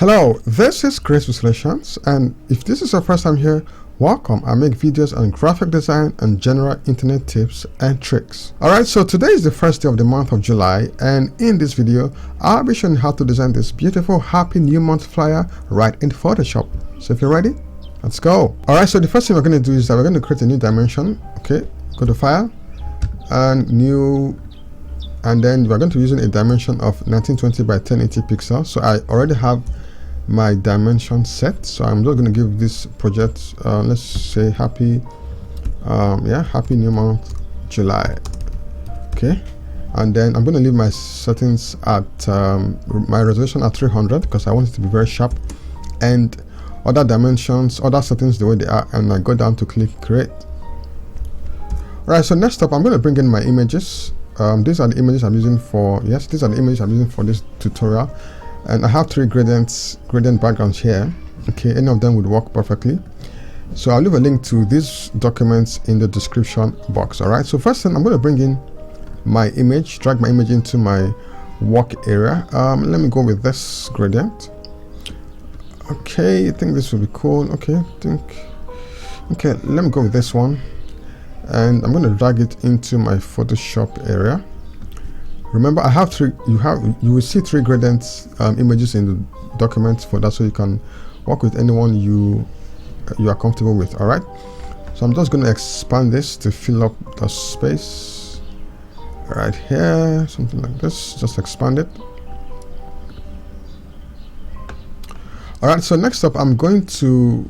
Hello, this is gracevillesolutions, and if this is your first time here, welcome. I make videos on graphic design and general internet tips and tricks. Alright, so today is the first day of the month of July, and in this video I'll be showing how to design this beautiful happy new month flyer right in Photoshop. So if you're ready, let's go. Alright, so the first thing we're going to do is that we're going to create a new dimension. Okay, go to file and new, and then we're going to be using a dimension of 1920 by 1080 pixels. So I already have my dimension set, so I'm just going to give this project let's say happy happy new month July. Okay, and then I'm going to leave my settings at my resolution at 300 because I want it to be very sharp, and other dimensions, other settings the way they are, and I go down to click create. Alright, so next up I'm going to bring in my images. These are the images I'm using for this tutorial, and I have three gradient backgrounds here. Okay, any of them would work perfectly, so I'll leave a link to these documents in the description box. Alright, so first thing, I'm going to bring in my image, drag my image into my work area. Let me go with this gradient. Okay, I think this will be cool. Okay, let me go with this one, and I'm going to drag it into my Photoshop area. Remember, I have three. You will see three gradient images in the document for that, so you can work with anyone you are comfortable with. All right. So I'm just going to expand this to fill up the space right here, something like this. Just expand it. All right. So next up, I'm going to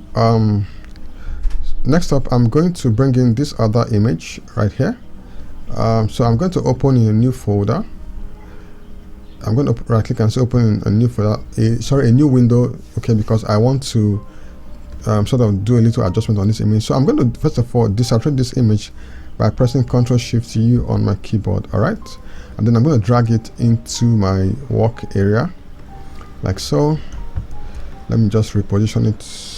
bring in this other image right here. So I'm going to open in a new folder. I'm going to right click and say open in a new folder, a new window. Okay, because I want to sort of do a little adjustment on this image. So I'm going to first of all desaturate this image by pressing Ctrl+Shift+U on my keyboard. All right, and then I'm going to drag it into my work area like so. Let me just reposition it.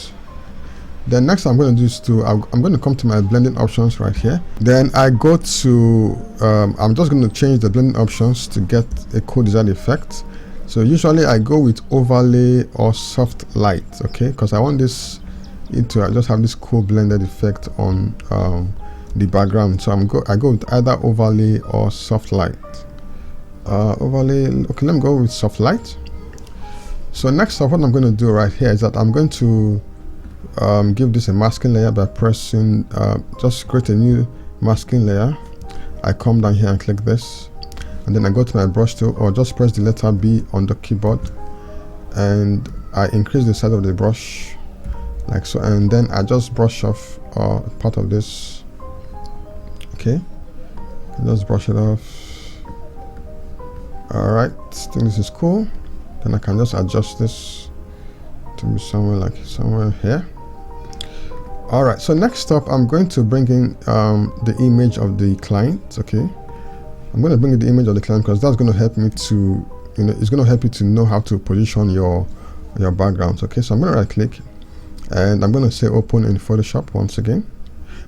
Then next I'm going to do is I'm going to come to my blending options right here. Then I go to I'm just going to change the blending options to get a cool design effect. So usually I go with overlay or soft light, okay, because I want this to just have this cool blended effect on the background. So I go with either overlay or soft light. Overlay, okay, let me go with soft light. So next up, what I'm going to do right here is that I'm going to give this a masking layer by pressing just create a new masking layer. I come down here and click this, and then I go to my brush tool, or just press the letter B on the keyboard, and I increase the size of the brush like so, and then I just brush off part of this. Okay, just brush it off. Alright, I think this is cool. Then I can just adjust this to be somewhere here. Alright, so next up I'm going to bring in the image of the client. Okay, I'm going to bring in the image of the client because that's going to help me to, it's going to help you to know how to position your backgrounds. Okay, so I'm going to right click and I'm going to say open in Photoshop once again.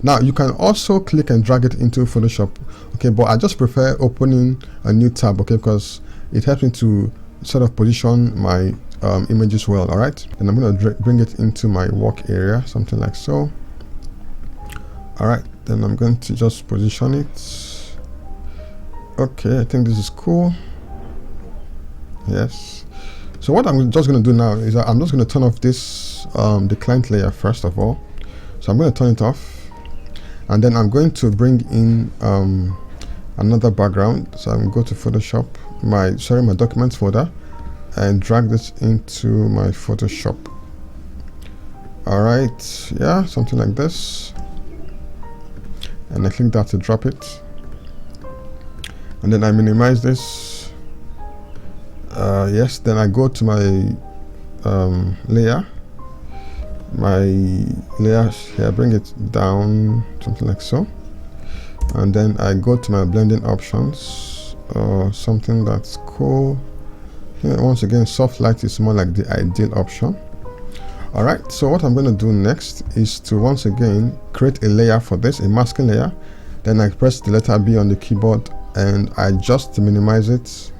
Now you can also click and drag it into Photoshop, okay, but I just prefer opening a new tab, okay, because it helps me to sort of position my images well. All right, and I'm going to bring it into my work area, something like so. All right, then I'm going to just position it. Okay, I think this is cool. Yes, so what I'm just going to do now is that I'm just going to turn off this the client layer first of all. So I'm going to turn it off, and then I'm going to bring in another background. So I'm going to go to Photoshop, my documents folder, and drag this into my Photoshop. Alright, yeah, something like this, and I click that to drop it, and then I minimize this. Yes, then I go to my layer here, bring it down, something like so, and then I go to my blending options, something that's cool. Once again, soft light is more like the ideal option. Alright, so what I'm going to do next is to once again create a layer for this, a masking layer. Then I press the letter B on the keyboard and I just minimize it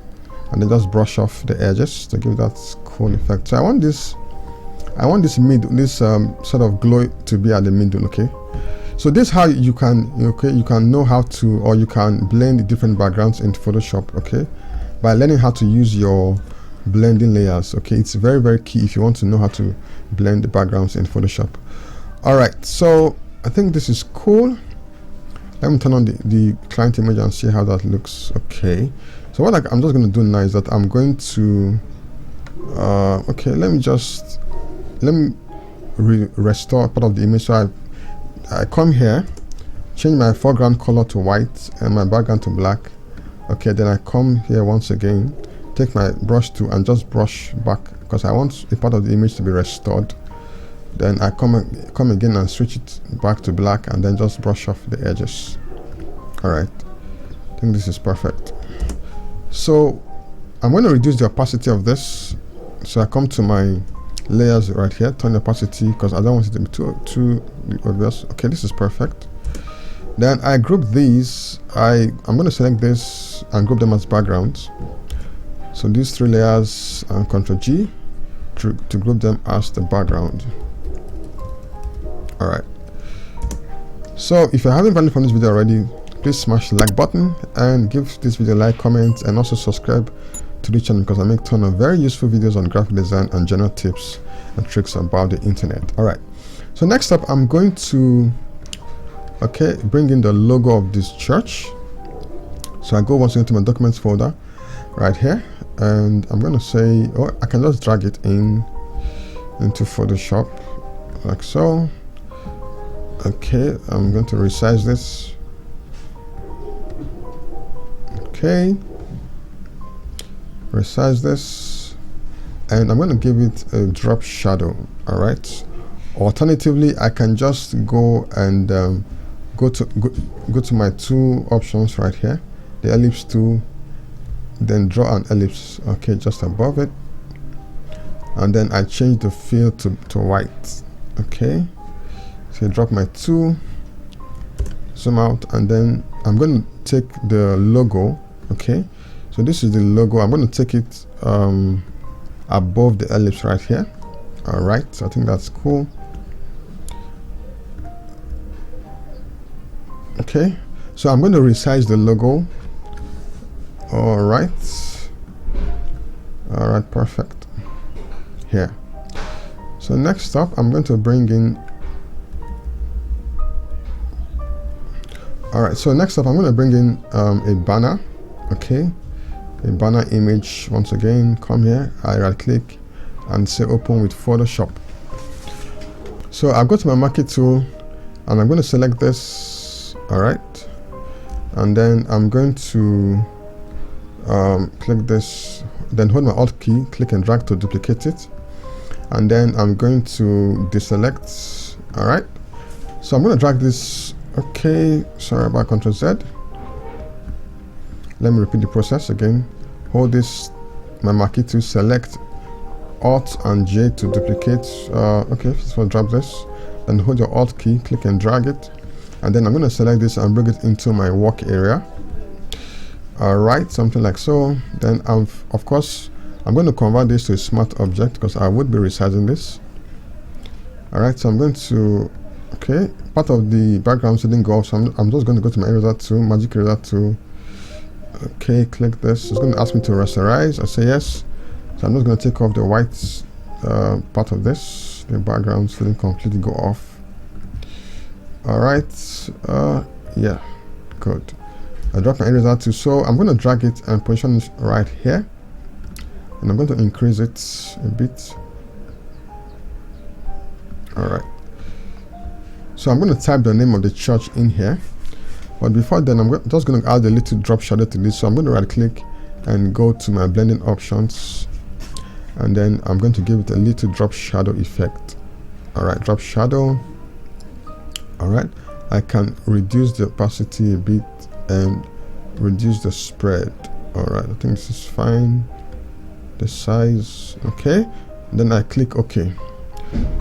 and then just brush off the edges to give that cool effect. So I want this sort of glow to be at the middle. Okay, so this is how you can know how to, or you can blend different backgrounds in Photoshop, okay, by learning how to use your blending layers. Okay, it's very, very key if you want to know how to blend the backgrounds in Photoshop. All right, so I think this is cool. Let me turn on the client image and see how that looks. Okay, so what I'm just going to do now is that I'm going to okay, let me restore part of the image. So I come here, change my foreground color to white and my background to black. Okay, then I come here once again, take my brush tool and just brush back because I want a part of the image to be restored. Then I come again and switch it back to black and then just brush off the edges. All right, I think this is perfect. So I'm going to reduce the opacity of this. So I come to my layers right here, turn the opacity because I don't want it to be too obvious. Okay, this is perfect. Then I group these. I'm going to select this and group them as backgrounds. So these 3 layers and Ctrl G to group them as the background. All right. So if you're having value from this video already, please smash the like button and give this video a like, comment, and also subscribe to the channel because I make a ton of very useful videos on graphic design and general tips and tricks about the internet. All right. So next up, I'm going to bring in the logo of this church. So I go once again to my documents folder right here, and I'm going to say, I can just drag it into Photoshop like so. Okay, I'm going to resize this. Okay, resize this, and I'm going to give it a drop shadow. All right. Alternatively, I can just go and go to my 2 options right here, the ellipse tool, then draw an ellipse. Okay, just above it, and then I change the fill to white. Okay, so drop my 2, zoom out, and then I'm going to take the logo. Okay, so this is the logo. I'm going to take it above the ellipse right here. All right, so I think that's cool. Okay, so I'm going to resize the logo. All right, perfect. Here. So next up, I'm going to bring in. All right, so next up, I'm going to bring in a banner. Okay, a banner image. Once again, come here. I right click and say open with Photoshop. So I go to my marquee tool and I'm going to select this. All right, and then I'm going to click this, then hold my Alt key, click and drag to duplicate it, and then I'm going to deselect. All right, so I'm going to drag this. Okay, sorry about Ctrl Z. Let me repeat the process again. Hold this, my marquee tool, select Alt and J to duplicate. Okay, so drop this, then hold your Alt key, click and drag it, and then I'm going to select this and bring it into my work area. All right, something like so. Then of course I'm going to convert this to a smart object because I would be resizing this. All right, so I'm going to, okay, part of the background didn't go off, so I'm just going to go to my eraser tool, magic eraser tool. Okay, click this. It's going to ask me to rasterize. I say yes. So I'm just going to take off the white part of this. The background didn't completely go off. All right. Yeah, good. I drop my eraser tool, so I'm going to drag it and position it right here, and I'm going to increase it a bit. All right. So I'm going to type the name of the church in here, but before then I'm just going to add a little drop shadow to this. So I'm going to right click and go to my blending options, and then I'm going to give it a little drop shadow effect. All right, drop shadow. All right, I can reduce the opacity a bit and reduce the spread. All right, I think this is fine. The size, okay. Then I click OK.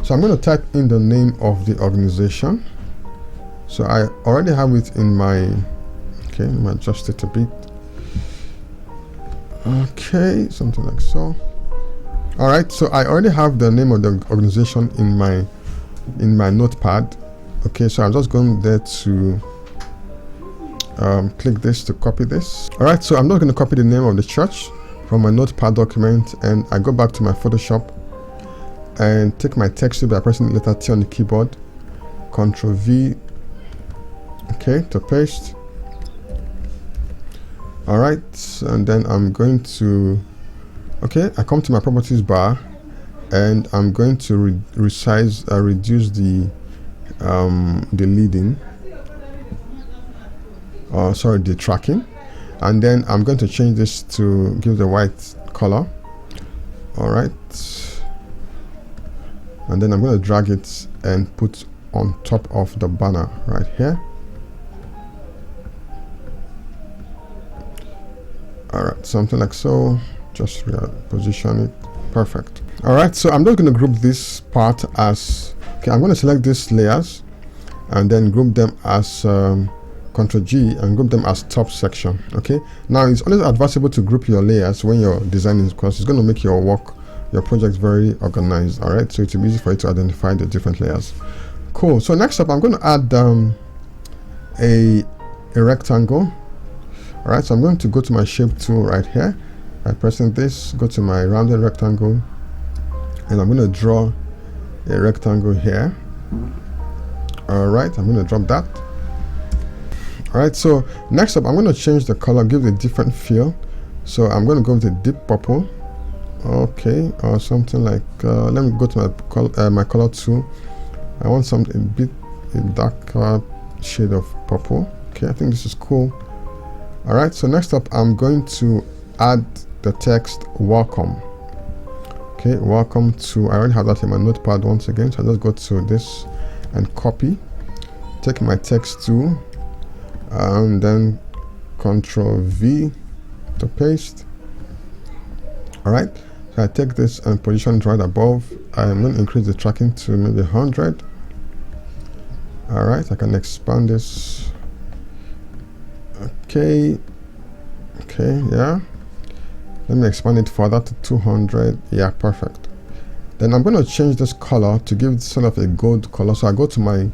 So I'm going to type in the name of the organization. So I already have it in my, okay, let me adjust it a bit. Okay, something like so. All right, so I already have the name of the organization in my notepad. Okay, so I'm just going there to click this to copy this. All right, so I'm not going to copy the name of the church from my notepad document, and I go back to my Photoshop and take my text tool by pressing the letter T on the keyboard, Ctrl V, okay, to paste. All right, and then I'm going to, okay, I come to my properties bar, and I'm going to reduce the leading, sorry, the tracking, and then I'm going to change this to give the white color. All right, and then I'm going to drag it and put on top of the banner right here. All right, something like so. Just position it. Perfect. All right, so I'm just going to group this part as, okay, I'm going to select these layers and then group them as Ctrl G and group them as top section. Okay, now it's always advisable to group your layers when you're designing, because it's going to make your project very organized. All right, so it's easy for you to identify the different layers. Cool. So next up, I'm going to add a rectangle. All right, so I'm going to go to my shape tool right here by pressing this, go to my rounded rectangle, and I'm going to draw a rectangle here. All right, I'm going to drop that. All right, so next up, I'm going to change the color, give it a different feel. So I'm going to go with a deep purple, okay, or something like, let me go to my color tool. I want something a darker shade of purple. Okay, I think this is cool. All right, so next up, I'm going to add the text welcome. Okay, welcome to, I already have that in my notepad once again, so I just go to this and copy, take my text tool, and then Ctrl V to paste. All right, so I take this and position it right above. I'm going to increase the tracking to maybe 100. All right, I can expand this. Okay, yeah, let me expand it further to 200. Yeah, perfect. Then I'm going to change this color to give it sort of a gold color. So I go to my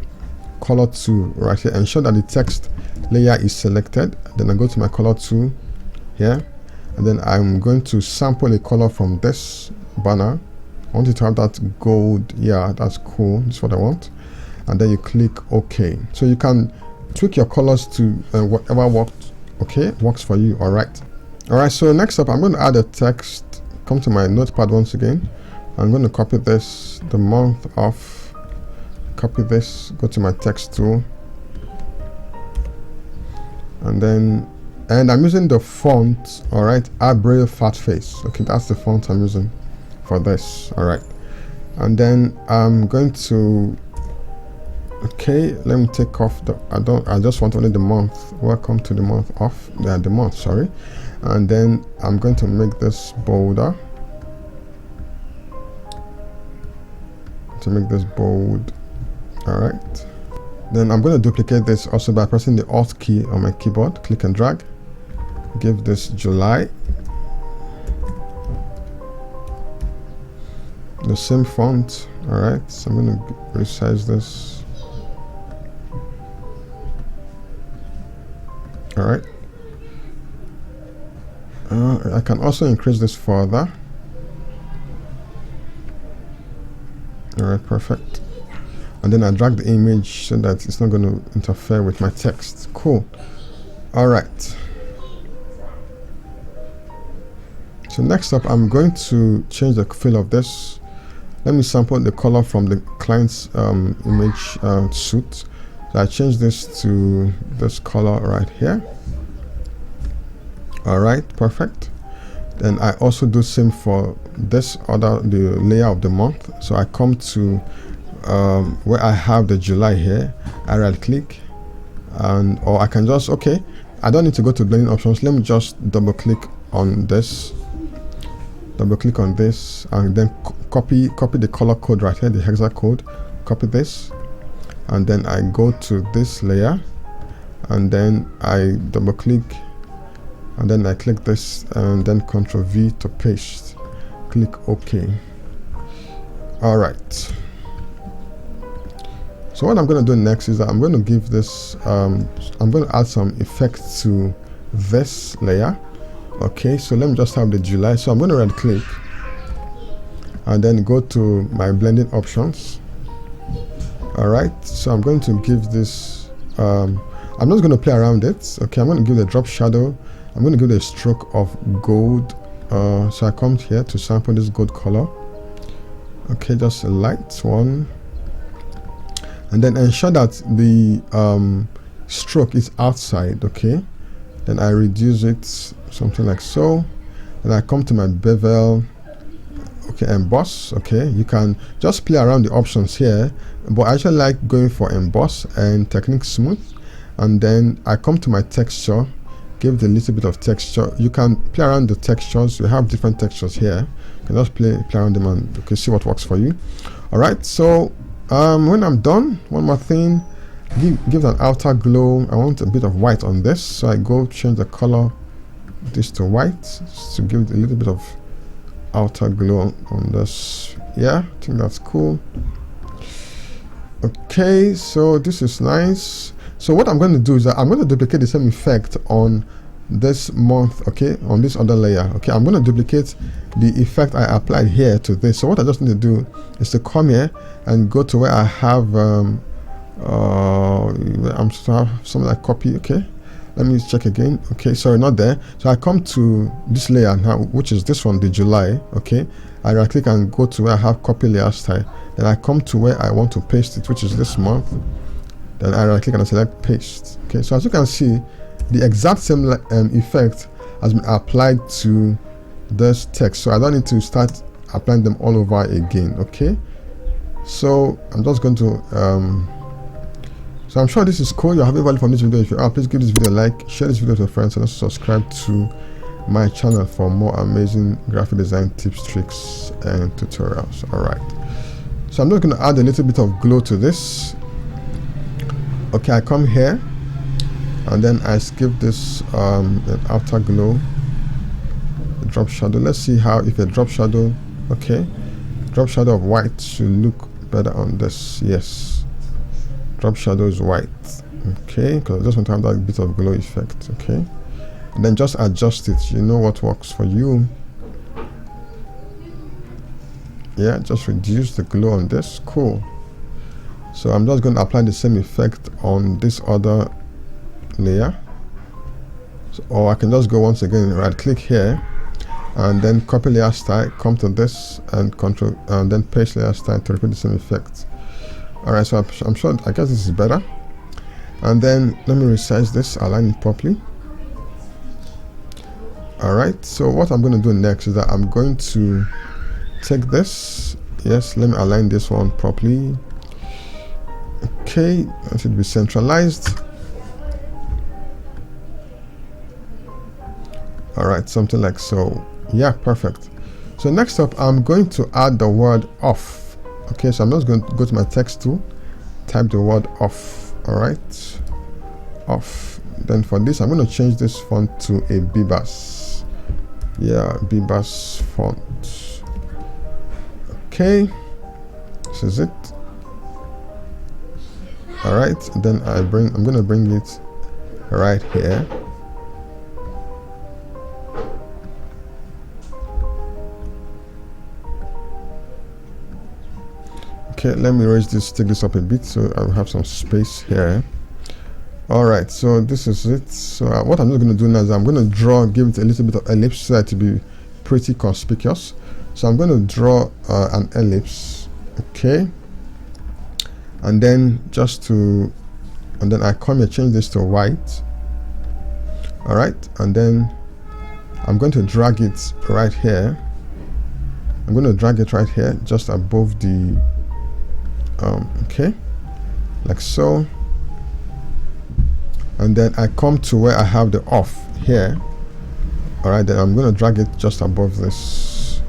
color tool right here, ensure that the text layer is selected. Then I go to my color tool here, and then I'm going to sample a color from this banner. I want it to have that gold. Yeah, that's cool. That's what I want. And then you click OK. So you can tweak your colors to whatever works for you. All right, so next up, I'm going to add a text. Come to my notepad once again. I'm going to copy this, the month of, copy this, go to my text tool, and I'm using the font, all right, Abril fat face. Okay, that's the font I'm using for this. All right, and then I'm going to, okay, let me take off the, I just want only the month. Welcome to the month of, the month, sorry. And then I'm going to make this bolder, to make this bold. All right, then I'm going to duplicate this also by pressing the Alt key on my keyboard, click and drag, give this July, the same font. All right, so I'm going to resize this. All right, I can also increase this further. All right, perfect. And then I drag the image so that it's not going to interfere with my text. Cool. All right, so next up, I'm going to change the feel of this. Let me sample the color from the client's image suit. So I change this to this color right here. All right, perfect. Then I also do same for this the layer of the month. So I come to where I have the July here, I right click, and or I can just, okay, I don't need to go to blending options. Let me just double click on this, and then copy the color code right here, the hexa code, copy this, and then I go to this layer, and then I double click and then I click this and then Ctrl V to paste. Click OK. All right. So what I'm going to do next is that I'm going to give this, I'm going to add some effects to this layer. Okay, so let me just have the July. So I'm going to right click and then go to my blending options. All right, so I'm going to give this, I'm not going to play around it. Okay, I'm going to give the drop shadow. I'm going to give it a stroke of gold. So I come here to sample this gold color. Okay, just a light one. And then ensure that the stroke is outside. Okay, then I reduce it something like so. Then I come to my bevel. Okay, emboss. Okay, you can just play around the options here, but I actually like going for emboss and technique smooth. And then I come to my texture, give it a little bit of texture. You can play around the textures. You have different textures here. You can just play around them and you can see what works for you. All right, so when I'm done, one more thing, give an outer glow. I want a bit of white on this, so I go change the color this to white to give it a little bit of outer glow on this. Yeah, I think that's cool. Okay, so this is nice. So what I'm going to do is that I'm going to duplicate the same effect on this month. Okay, on this other layer. Okay, I'm going to duplicate the effect I applied here to this. So what I just need to do is to come here and go to where I have I'm supposed to have something like copy. Okay, let me check again. Okay, sorry, not there. So I come to this layer now, which is this one, the July. Okay, I right click and go to where I have copy layer style. Then I come to where I want to paste it, which is this month. Then I right click and I select paste. Okay, so as you can see, the exact same effect has been applied to this text, so I don't need to start applying them all over again. Okay, so I'm just going to so I'm sure this is cool. You're having value from this video. If you are, please give this video a like, share this video with your friends, and also subscribe to my channel for more amazing graphic design tips, tricks, and tutorials. All right, so I'm just going to add a little bit of glow to this. Okay, I come here and then I skip this an outer glow, a drop shadow. Let's see how, if a drop shadow, okay, drop shadow of white should look better on this. Yes, drop shadow is white. Okay, because I just want to have that bit of glow effect. Okay, and then just adjust it. You know what works for you. Yeah, just reduce the glow on this. Cool. So I'm just going to apply the same effect on this other layer. So, or I can just go once again, right click here and then copy layer style, come to this and control and then paste layer style to repeat the same effect. All right, so I'm sure, I guess this is better. And then let me resize this, align it properly. All right, so what I'm going to do next is that I'm going to take this. Yes, let me align this one properly. Okay, that should be centralized. All right, something like so. Yeah, perfect. So next up, I'm going to add the word off. Okay, so I'm just going to go to my text tool, type the word off. All right, off. Then for this, I'm going to change this font to a Bebas. Yeah, Bebas font. Okay, this is it. All right, then I'm going to bring it right here. Okay, let me raise this, take this up a bit so I'll have some space here. All right, so this is it. So what I'm just going to do now is I'm going to draw, give it a little bit of ellipse so that to be pretty conspicuous. So I'm going to draw an ellipse. Okay, and then and then I come here, change this to white. All right, and then I'm going to drag it right here. I'm going to drag it right here, just above the okay, like so. And then I come to where I have the off here. All right, then I'm going to drag it just above this,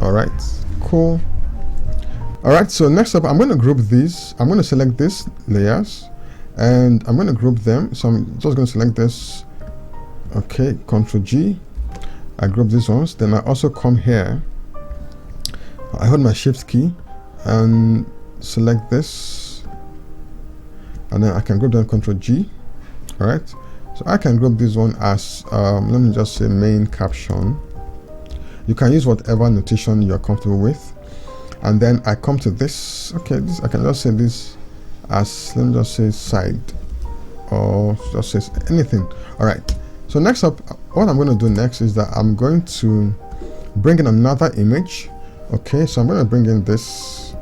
all right, cool. All right, so next up, I'm going to group these. I'm going to select these layers and I'm going to group them. So I'm just going to select this Okay, Ctrl G, I group these ones. Then I also come here, I hold my shift key and select this, and then I can group them Ctrl G. All right, so I can group this one as let me just say main caption. You can use whatever notation you're comfortable with. And then I come to this. Okay, this I can just say this as, let me just say side, or just say anything. All right, so next up, what I'm going to do next is that I'm going to bring in another image. Okay, so I'm going to bring in this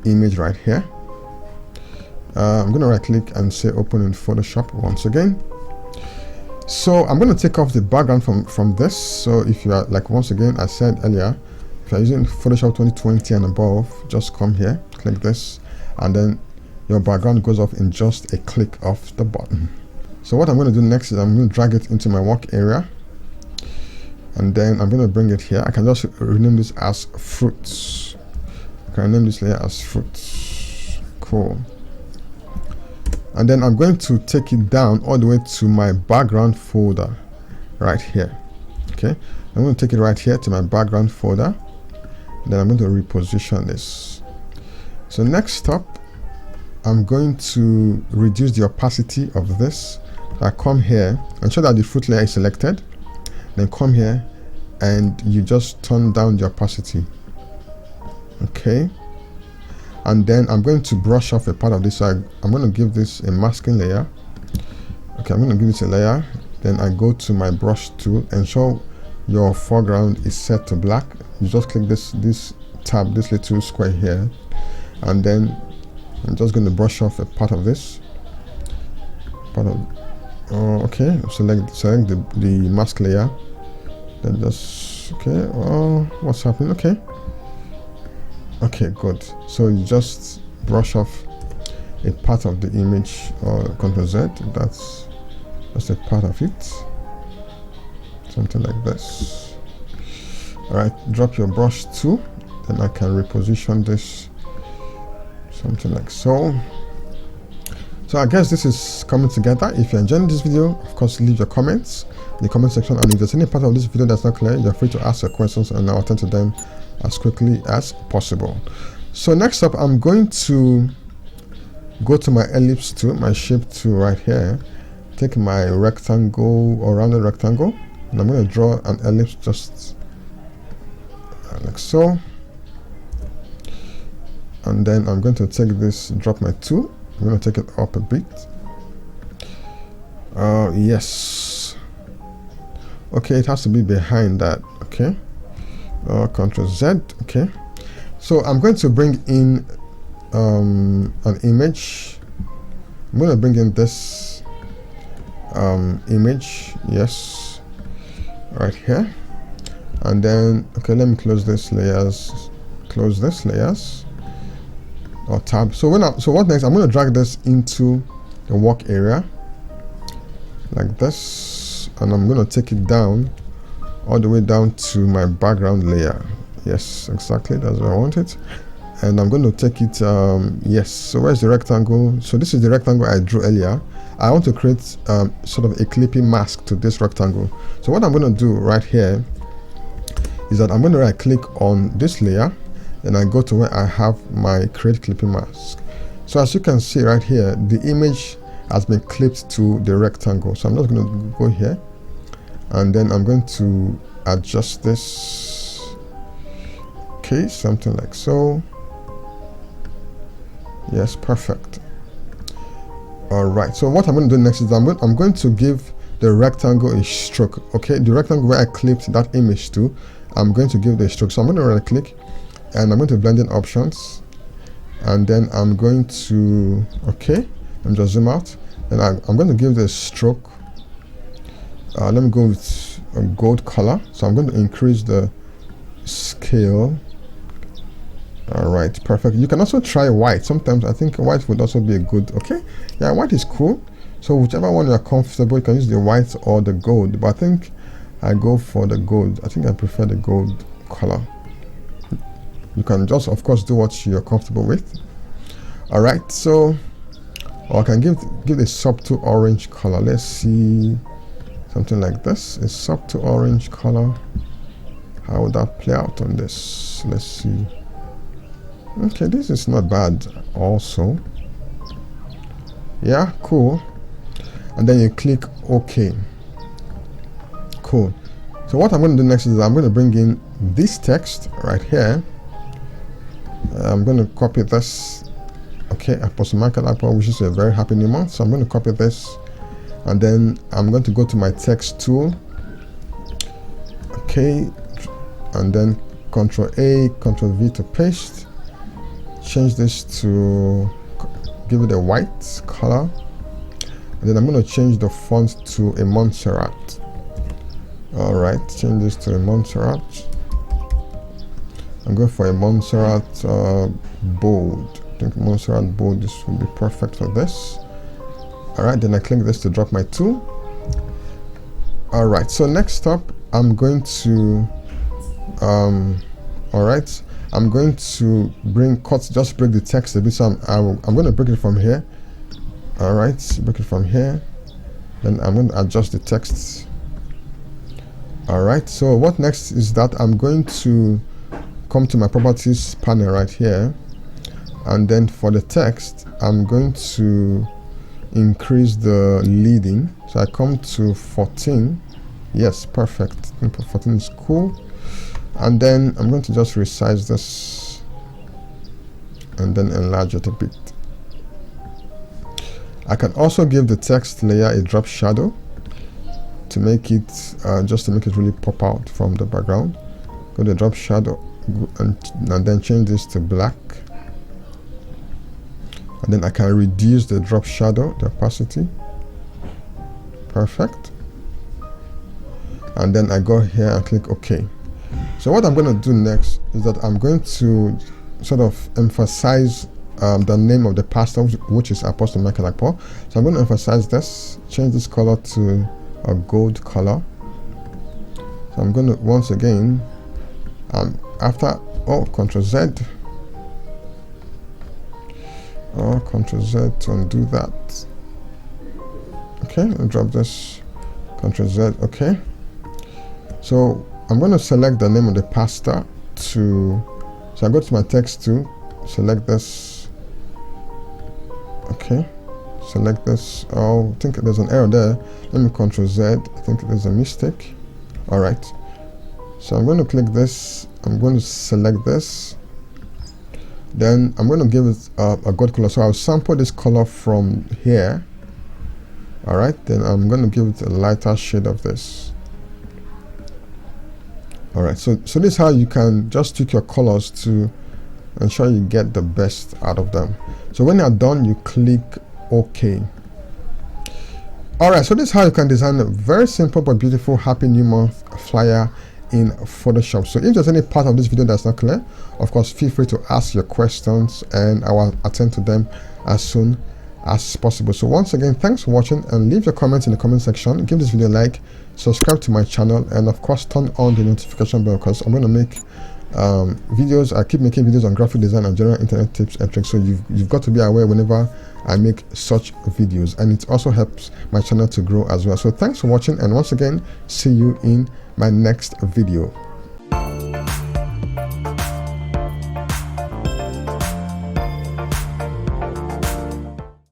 image right here. I'm going to right click and say open in Photoshop once again. So I'm going to take off the background from this. So if you are, like, once again, I said earlier, if you're using Photoshop 2020 and above, just come here, click this, and then your background goes off in just a click of the button. So what I'm going to do next is I'm going to drag it into my work area, and then I'm going to bring it here. I can just rename this as fruits. I can rename this layer as fruits. Cool. And then I'm going to take it down all the way to my background folder right here. Okay, I'm going to take it right here to my background folder. Then I'm going to reposition this. So next up, I'm going to reduce the opacity of this. I come here, ensure that the fruit layer is selected. Then come here and you just turn down the opacity. Okay. And then I'm going to brush off a part of this. So I'm going to give this a masking layer. Okay, I'm going to give this a layer. Then I go to my brush tool. Ensure your foreground is set to black. You just click this tab, this little square here, and then I'm just going to brush off a part of this. Okay, select the mask layer. Then just okay. Oh, what's happening? Okay, good. So you just brush off a part of the image, or Ctrl Z. That's just a part of it. Something like this. All right, drop your brush tool. Then I can reposition this. Something like so. So I guess this is coming together. If you're enjoying this video, of course, leave your comments in the comment section. And if there's any part of this video that's not clear, you're free to ask your questions and I'll attend to them as quickly as possible. So next up, I'm going to go to my ellipse tool, my shape tool right here, take my rectangle or rounded rectangle, and I'm going to draw an ellipse just like so. And then I'm going to take this, drop my tool, I'm going to take it up a bit. Yes. Okay, it has to be behind that. Okay. Ctrl Z. Okay, so I'm going to bring in an image. I'm going to bring in this image, yes, right here, and then okay, let me close this layers, or tab. So what next? I'm going to drag this into the work area like this, and I'm going to take it down all the way down to my background layer. Yes, exactly, that's where I want it. And I'm going to take it, yes, so where's the rectangle? So this is the rectangle I drew earlier. I want to create sort of a clipping mask to this rectangle. So what I'm going to do right here is that I'm going to right click on this layer, and I go to where I have my create clipping mask. So as you can see right here, the image has been clipped to the rectangle. So I'm just going to go here, and then I'm going to adjust this. Okay, something like so. Yes, perfect. All right, so what I'm going to do next is I'm going to give the rectangle a stroke. Okay, the rectangle where I clipped that image to, I'm going to give it a stroke. So I'm going to right click, and I'm going to blend in options, and then I'm going to, okay, let me just zoom out, and I'm going to give this stroke. Let me go with a gold color. So I'm going to increase the scale. All right, perfect. You can also try white. Sometimes I think white would also be a good, okay, yeah, white is cool. So whichever one you're comfortable, you can use the white or the gold, but I think I go for the gold. I think I prefer the gold color. You can just, of course, do what you're comfortable with. All right, so, or I can give a subtle orange color. Let's see, something like this, a subtle orange color. How would that play out on this? Let's see. Okay, this is not bad also. Yeah, cool. And then you click OK. Cool. So what I'm going to do next is I'm going to bring in this text right here. I'm going to copy this. Okay, Apostle Michael Apple wishes you a very happy new month. So I'm going to copy this, and then I'm going to go to my text tool. Okay, and then Ctrl A, Ctrl V to paste. Change this to, give it a white color, and then I'm going to change the font to a Montserrat. All right, change this to a Montserrat. I'm going for a Montserrat bold. I think Montserrat bold, this will be perfect for this. All right, then I click this to drop my tool. All right, so next up, I'm going to, all right, I'm going to just break the text a bit. So I'm going to break it from here. All right, break it from here. Then I'm going to adjust the text. All right, so what next is that I'm going to come to my properties panel right here, and then for the text I'm going to increase the leading. So I come to 14. Yes, perfect. I think 14 is cool. And then I'm going to just resize this and then enlarge it a bit. I can also give the text layer a drop shadow to make it just to make it really pop out from the background. Go to drop shadow and then change this to black, and then I can reduce the drop shadow, the opacity. Perfect. And then I go here and click OK. So what I'm going to do next is that I'm going to sort of emphasize the name of the pastor, which is Apostle Michael Akpo. So I'm going to emphasize this, change this color to a gold color. So I'm going to once again after Ctrl Z, Ctrl Z to undo that. Okay, I'll drop this, Ctrl Z. Okay, so I'm going to select the name of the pastor so I go to my text tool, select this. Okay, select this. Oh, I think there's an error there. Let me Ctrl Z. I think there's a mistake. All right, so I'm going to click this. I'm going to select this. Then I'm going to give it a gold color. So I'll sample this color from here. All right, then I'm going to give it a lighter shade of this. All right, so this is how you can just tweak your colors to ensure you get the best out of them. So when you're done, you click OK. All right, so this is how you can design a very simple but beautiful Happy New Month flyer in Photoshop. So if there's any part of this video that's not clear, of course, feel free to ask your questions and I will attend to them as soon as possible. So once again, thanks for watching, and leave your comments in the comment section. Give this video a like, subscribe to my channel, and of course turn on the notification bell, because I'm going to make videos. I keep making videos on graphic design and general internet tips and tricks, so you've got to be aware whenever I make such videos, and it also helps my channel to grow as well. So thanks for watching, and once again, see you in my next video.